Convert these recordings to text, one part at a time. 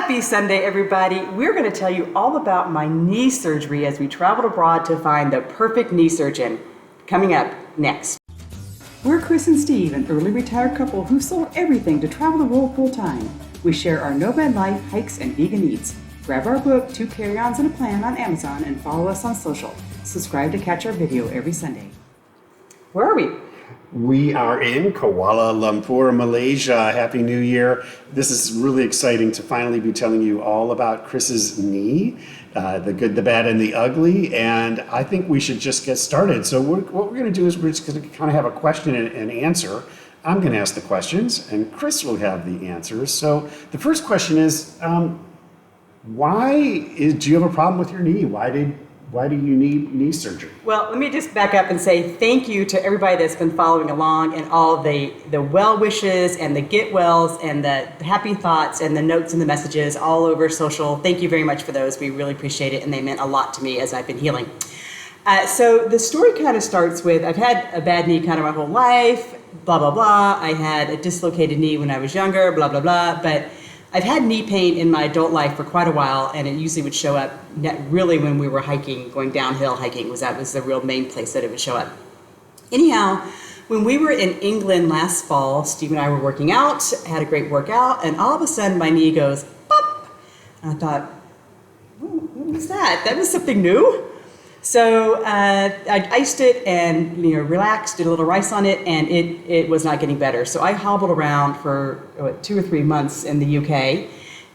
Happy Sunday, everybody. We're going to tell you all about my knee surgery as we traveled abroad to find the perfect knee surgeon. Coming up next. We're Chris and Steve, an early retired couple who sold everything to travel the world full time. We share our nomad life, hikes, and vegan needs. Grab our book, 2 Carry-ons and a Plan on Amazon and follow us on social. Subscribe to catch our video every Sunday. Where are we? We are in Kuala Lumpur, Malaysia. Happy New Year. This is really exciting to finally be telling you all about Chris's knee, the good, the bad, and the ugly. And I think we should just get started. So what we're going to do is we're just going to kind of have a question and answer. I'm going to ask the questions, and Chris will have the answers. So the first question is, do you have a problem with your knee? Why do you need knee surgery? Well, let me just back up and say thank you to everybody that's been following along and all the well wishes and the get wells and the happy thoughts and the notes and the messages all over social. Thank you very much for those. We really appreciate it, and they meant a lot to me as I've been healing. So the story kind of starts with I've had a bad knee kind of my whole life, blah, blah, blah. I had a dislocated knee when I was younger, blah, blah, blah. But I've had knee pain in my adult life for quite a while, and it usually would show up really when we were hiking, going downhill hiking. That was the real main place that it would show up. Anyhow, when we were in England last fall, Steve and I were working out, had a great workout, and all of a sudden my knee goes, pop! And I thought, what was that? That was something new. So I iced it and relaxed, did a little rice on it, and it was not getting better. So I hobbled around for 2 or 3 months in the UK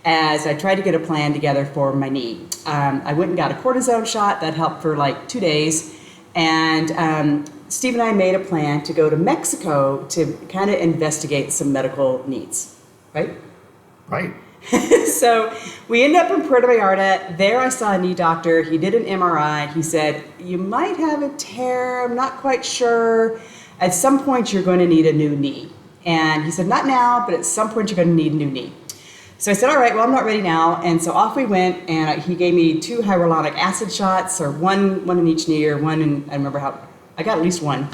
as I tried to get a plan together for my knee. I went and got a cortisone shot that helped for like 2 days, and Steve and I made a plan to go to Mexico to kind of investigate some medical needs, right? Right. So we ended up in Puerto Vallarta. There I saw a knee doctor. He did an MRI. He said, you might have a tear. I'm not quite sure. At some point, you're going to need a new knee. And he said, not now, but at some point, you're going to need a new knee. So I said, all right, well, I'm not ready now. And so off we went, and he gave me 2 hyaluronic acid shots, or one in each knee, or one in, I remember how, I got at least one.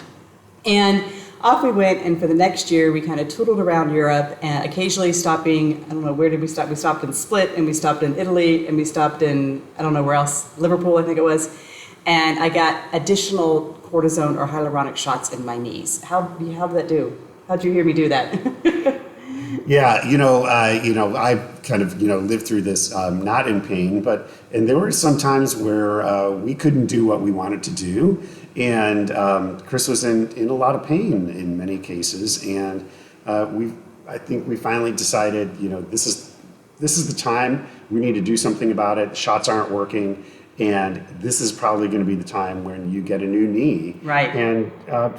And off we went, and for the next year, we kind of tootled around Europe, and occasionally stopping, I don't know, where did we stop? We stopped in Split, and we stopped in Italy, and we stopped in, I don't know where else, Liverpool, I think it was. And I got additional cortisone or hyaluronic shots in my knees. How did that do? How'd you hear me do that? Yeah, I've kind of, lived through this, not in pain, and there were some times where we couldn't do what we wanted to do. And Chris was in a lot of pain in many cases, and I think we finally decided, this is the time we need to do something about it. Shots aren't working, and this is probably going to be the time when you get a new knee. Right. And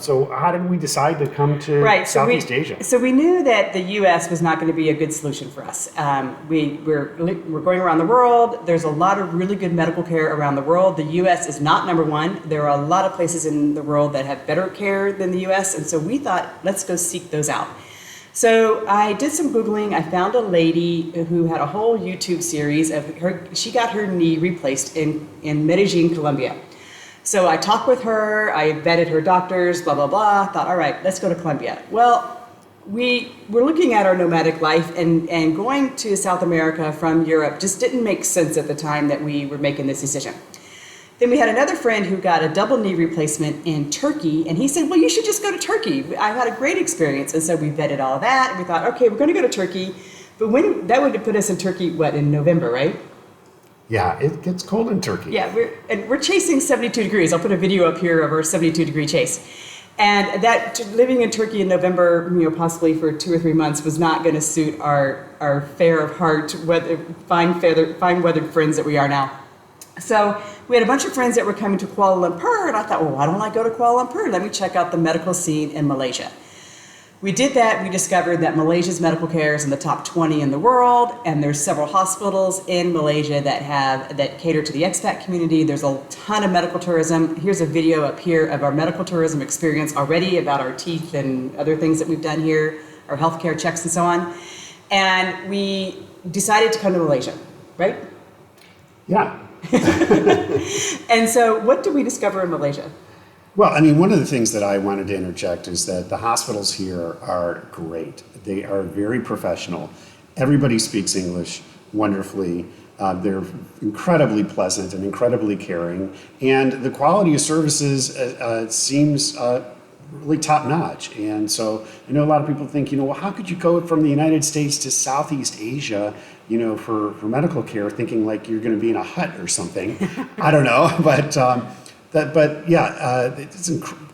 so how did we decide to come to Southeast Asia? So we knew that the U.S. was not going to be a good solution for us. We're going around the world. There's a lot of really good medical care around the world. The U.S. is not number one. There are a lot of places in the world that have better care than the U.S. And so we thought, let's go seek those out. So I did some Googling. I found a lady who had a whole YouTube series of her. She got her knee replaced in Medellin, Colombia. So I talked with her. I vetted her doctors, blah, blah, blah. Thought, all right, let's go to Colombia. Well, we were looking at our nomadic life, and going to South America from Europe just didn't make sense at the time that we were making this decision. Then we had another friend who got a double knee replacement in Turkey, and he said, well, you should just go to Turkey. I had a great experience. And so we vetted all that, and we thought, okay, we're going to go to Turkey. But that would put us in Turkey, in November, right? Yeah, it gets cold in Turkey. Yeah, we're chasing 72 degrees. I'll put a video up here of our 72-degree chase. And that living in Turkey in November, possibly for 2 or 3 months, was not going to suit our fair of heart, fine weathered friends that we are now. So we had a bunch of friends that were coming to Kuala Lumpur, and I thought, well, why don't I go to Kuala Lumpur? Let me check out the medical scene in Malaysia. We did that. We discovered that Malaysia's medical care is in the top 20 in the world, and there's several hospitals in Malaysia that cater to the expat community. There's a ton of medical tourism. Here's a video up here of our medical tourism experience already about our teeth and other things that we've done here, our healthcare checks and so on. And we decided to come to Malaysia, right? Yeah. And so what did we discover in Malaysia? Well, one of the things that I wanted to interject is that the hospitals here are great. They are very professional. Everybody speaks English. wonderfully. They're incredibly pleasant and incredibly caring, and the quality of services seems really top notch. And so I know a lot of people think, well, how could you go from the United States to Southeast Asia, for medical care, thinking like you're going to be in a hut or something? I don't know, but yeah,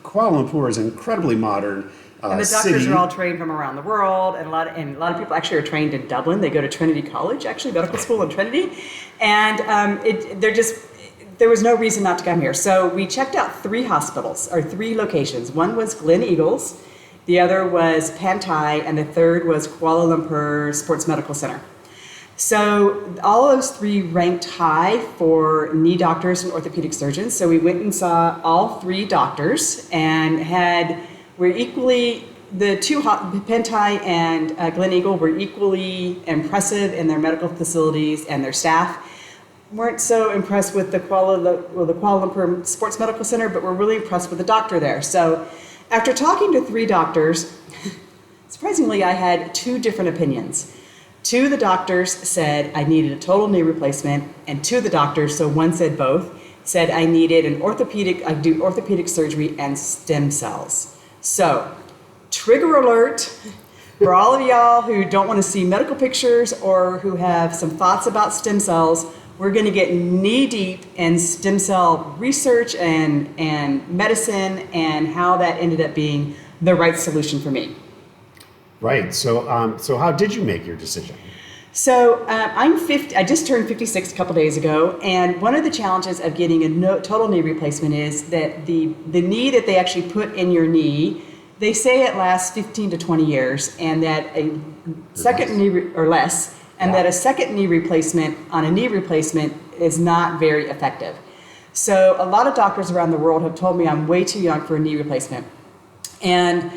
Kuala Lumpur is an incredibly modern. And the doctors are all trained from around the world, and a lot of people actually are trained in Dublin. They go to Trinity College, actually medical school in Trinity, and there was no reason not to come here. So we checked out 3 hospitals or 3 locations. One was Glen Eagles, the other was Pantai, and the third was Kuala Lumpur Sports Medical Center. So all of those 3 ranked high for knee doctors and orthopedic surgeons. So we went and saw all 3 doctors and were equally, the 2, Pantai and Glen Eagle, were equally impressive in their medical facilities, and their staff weren't so impressed with the Kuala Lumpur Sports Medical Center, but were really impressed with the doctor there. So after talking to 3 doctors, surprisingly, I had 2 different opinions. 2 of the doctors said I needed a total knee replacement, and 2 of the doctors, so one said both, said I needed I do orthopedic surgery and stem cells. So, trigger alert for all of y'all who don't want to see medical pictures or who have some thoughts about stem cells. We're going to get knee deep in stem cell research and medicine, and how that ended up being the right solution for me. Right. So how did you make your decision? So I'm 50. I just turned 56 a couple days ago, and one of the challenges of getting a total knee replacement is that the knee that they actually put in your knee, they say it lasts 15 to 20 years, and that a second knee or less, and that a second knee replacement on a knee replacement is not very effective. So a lot of doctors around the world have told me I'm way too young for a knee replacement, and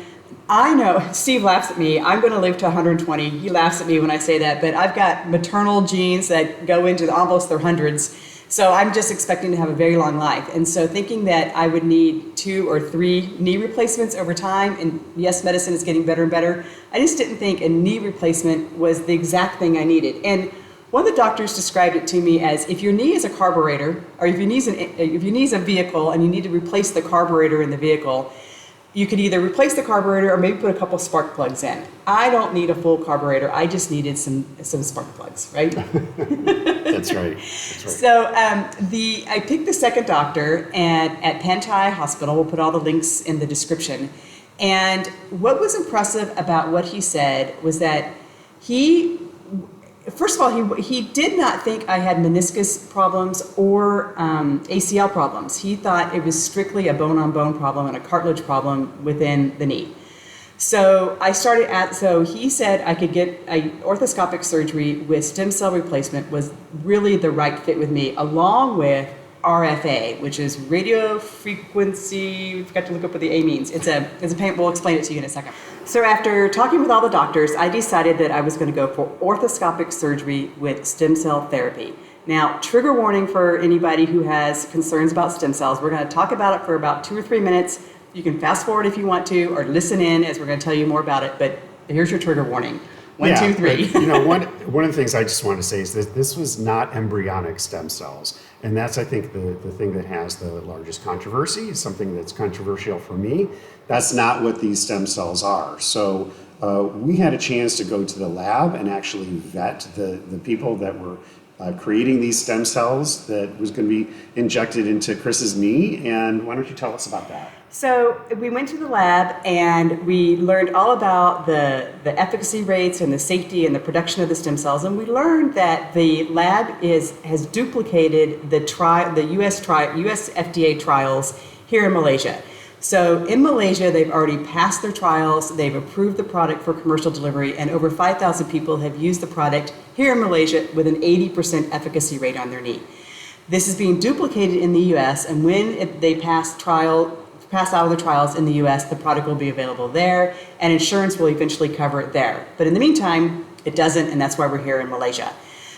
I know, Steve laughs at me. I'm going to live to 120. He laughs at me when I say that, but I've got maternal genes that go into almost their hundreds. So I'm just expecting to have a very long life. And so thinking that I would need 2 or 3 knee replacements over time, and yes, medicine is getting better and better, I just didn't think a knee replacement was the exact thing I needed. And one of the doctors described it to me as, if your knee is a carburetor, or if your knee is a vehicle and you need to replace the carburetor in the vehicle, you could either replace the carburetor or maybe put a couple spark plugs in. I don't need a full carburetor. I just needed some spark plugs, right? That's right. So I picked the second doctor at Pantai Hospital. We'll put all the links in the description. And what was impressive about what he said was that first of all, he did not think I had meniscus problems or ACL problems. He thought it was strictly a bone-on-bone problem and a cartilage problem within the knee. So he said I could get orthoscopic surgery with stem cell replacement was really the right fit with me, along with RFA, which is radio frequency. We forgot to look up what the A means. It's a pain. We'll explain it to you in a second. So after talking with all the doctors, I decided that I was going to go for orthoscopic surgery with stem cell therapy. Now, trigger warning for anybody who has concerns about stem cells. We're going to talk about it for about 2 or 3 minutes. You can fast forward if you want to, or listen in as we're going to tell you more about it. But here's your trigger warning. 1, 2, 3. But, one of the things I just want to say is that this was not embryonic stem cells. And that's, I think, the thing that has the largest controversy, something that's controversial for me. That's not what these stem cells are. So we had a chance to go to the lab and actually vet the people that were creating these stem cells that was going to be injected into Chris's knee. And why don't you tell us about that? So we went to the lab and we learned all about the efficacy rates and the safety and the production of the stem cells. And we learned that the lab has duplicated the US FDA trials here in Malaysia. So in Malaysia, they've already passed their trials, they've approved the product for commercial delivery, and over 5,000 people have used the product here in Malaysia with an 80% efficacy rate on their knee. This is being duplicated in the US, and when they pass out of the trials in the US, the product will be available there, and insurance will eventually cover it there. But in the meantime, it doesn't, and that's why we're here in Malaysia.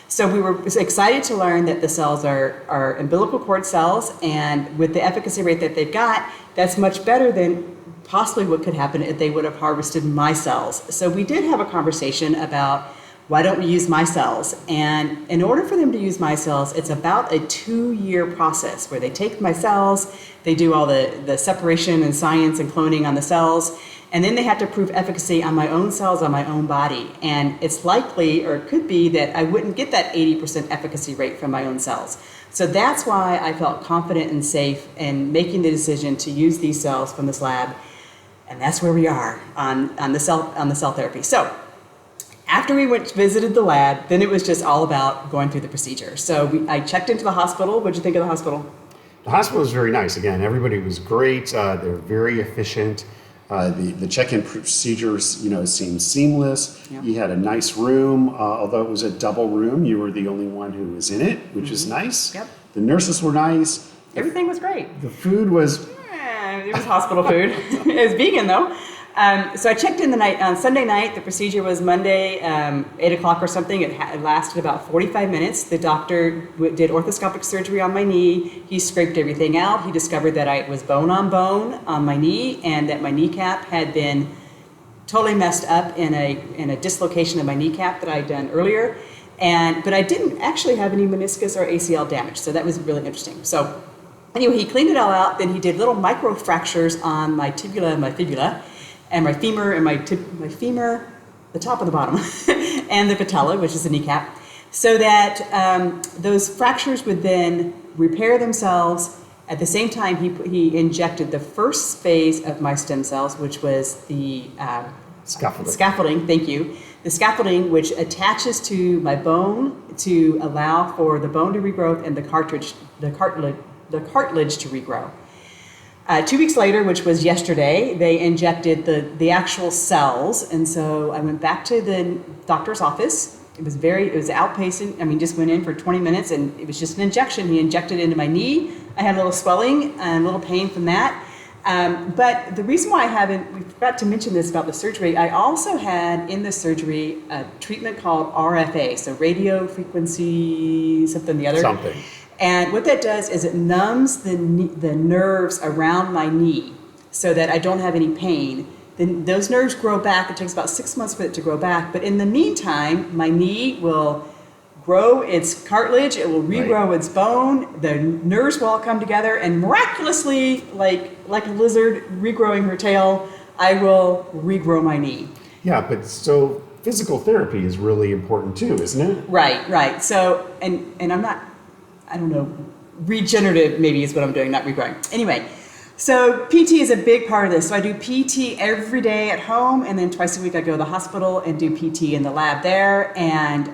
So we were excited to learn that the cells are umbilical cord cells, and with the efficacy rate that they've got, that's much better than possibly what could happen if they would have harvested my cells. So we did have a conversation about why don't we use my cells? And in order for them to use my cells, it's about a 2-year process where they take my cells, they do all the separation and science and cloning on the cells, and then they have to prove efficacy on my own cells, on my own body. And it's likely, or it could be, that I wouldn't get that 80% efficacy rate from my own cells. So that's why I felt confident and safe in making the decision to use these cells from this lab. And that's where we are on the cell therapy. So after we visited the lab, then it was just all about going through the procedure. So I checked into the hospital. What'd you think of the hospital? The hospital was very nice. Again, everybody was great. They're very efficient. The check-in procedures, seemed seamless. Yep. You had a nice room. Although it was a double room, you were the only one who was in it, which is nice. Yep. The nurses were nice. Everything was great. The food was... It was hospital food. It was vegan, though. So I checked in on Sunday night. The procedure was Monday, 8 o'clock or something. It lasted about 45 minutes. The doctor did orthoscopic surgery on my knee. He scraped everything out. He discovered that I was bone on my knee, and that my kneecap had been totally messed up in a dislocation of my kneecap that I had done earlier. But I didn't actually have any meniscus or ACL damage, so that was really interesting. So anyway, he cleaned it all out. Then he did little micro fractures on my tibula and my fibula, and my femur and my femur, the top and the bottom, and the patella, which is the kneecap, so that those fractures would then repair themselves. At the same time, he injected the first phase of my stem cells, which was the scaffolding. Thank you. The scaffolding, which attaches to my bone to allow for the bone to regrow and the cartilage to regrow. 2 weeks later, which was yesterday, they injected the actual cells, and so I went back to the doctor's office. It was outpatient. Just went in for 20 minutes, and it was just an injection. He injected it into my knee. I had a little swelling and a little pain from that. But the reason why we forgot to mention this about the surgery, I also had in the surgery a treatment called RFA, so radio frequency something the other. Something. And what that does is it numbs the nerves around my knee so that I don't have any pain. Then those nerves grow back. It takes about 6 months for it to grow back. But in the meantime, my knee will grow its cartilage. It will regrow its bone. The nerves will all come together, and miraculously, like a lizard regrowing her tail, I will regrow my knee. Yeah, but so physical therapy is really important too, isn't it? Right. So, and I'm not, I don't know, regenerative maybe is what I'm doing, not regrowing. Anyway, so PT is a big part of this. So I do PT every day at home, and then twice a week I go to the hospital and do PT in the lab there. And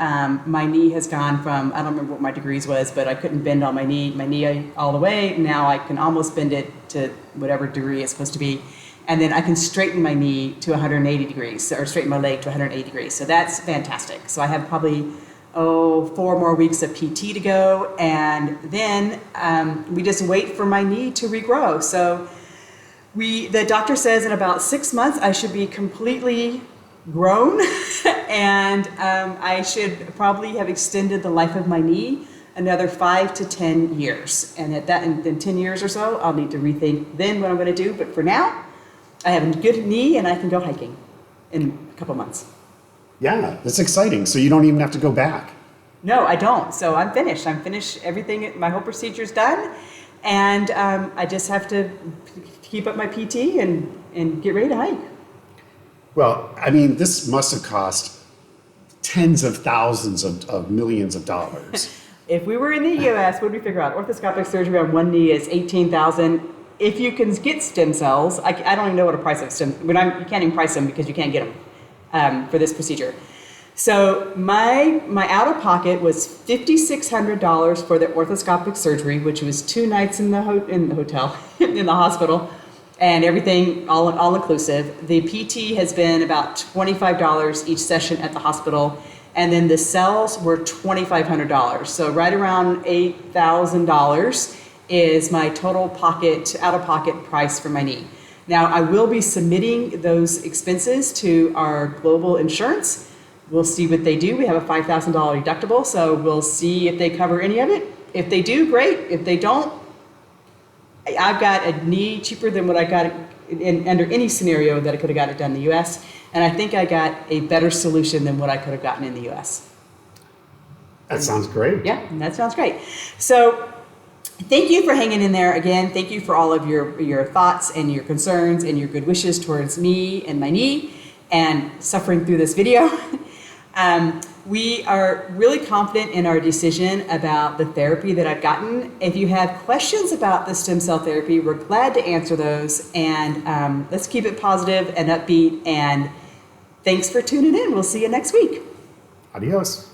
my knee has gone from, I don't remember what my degrees was, but I couldn't bend on my knee all the way. Now I can almost bend it to whatever degree it's supposed to be. And then I can straighten my knee to 180 degrees, or straighten my leg to 180 degrees. So that's fantastic. So I have probably 4 more weeks of PT to go, and then we just wait for my knee to regrow. So the doctor says in about 6 months I should be completely grown, and I should probably have extended the life of my knee another 5 to 10 years. And in 10 years or so, I'll need to rethink then what I'm going to do. But for now, I have a good knee, and I can go hiking in a couple months. Yeah, that's exciting. So you don't even have to go back. No, I don't. So I'm finished. Everything, my whole procedure's done. And I just have to keep up my PT and get ready to hike. Well, this must have cost tens of thousands of millions of dollars. If we were in the U.S., what did we figure out? Orthoscopic surgery on one knee is $18,000. If you can get stem cells, I don't even know what a price of stem. You can't even price them because you can't get them for this procedure. So my out-of-pocket was $5,600 for the orthoscopic surgery, which was 2 nights in the hotel, in the hospital, and everything all inclusive. The PT has been about $25 each session at the hospital, and then the cells were $2,500. So right around $8,000 is my total out-of-pocket price for my knee. Now, I will be submitting those expenses to our global insurance. We'll see what they do. We have a $5,000 deductible, so we'll see if they cover any of it. If they do, great. If they don't, I've got a knee cheaper than what I got under any scenario that I could have got it done in the U.S. And I think I got a better solution than what I could have gotten in the US. That sounds great. Yeah, that sounds great. So thank you for hanging in there again. Thank you for all of your thoughts and your concerns and your good wishes towards me and my knee and suffering through this video. We are really confident in our decision about the therapy that I've gotten. If you have questions about the stem cell therapy, we're glad to answer those. And let's keep it positive and upbeat. And thanks for tuning in. We'll see you next week. Adios.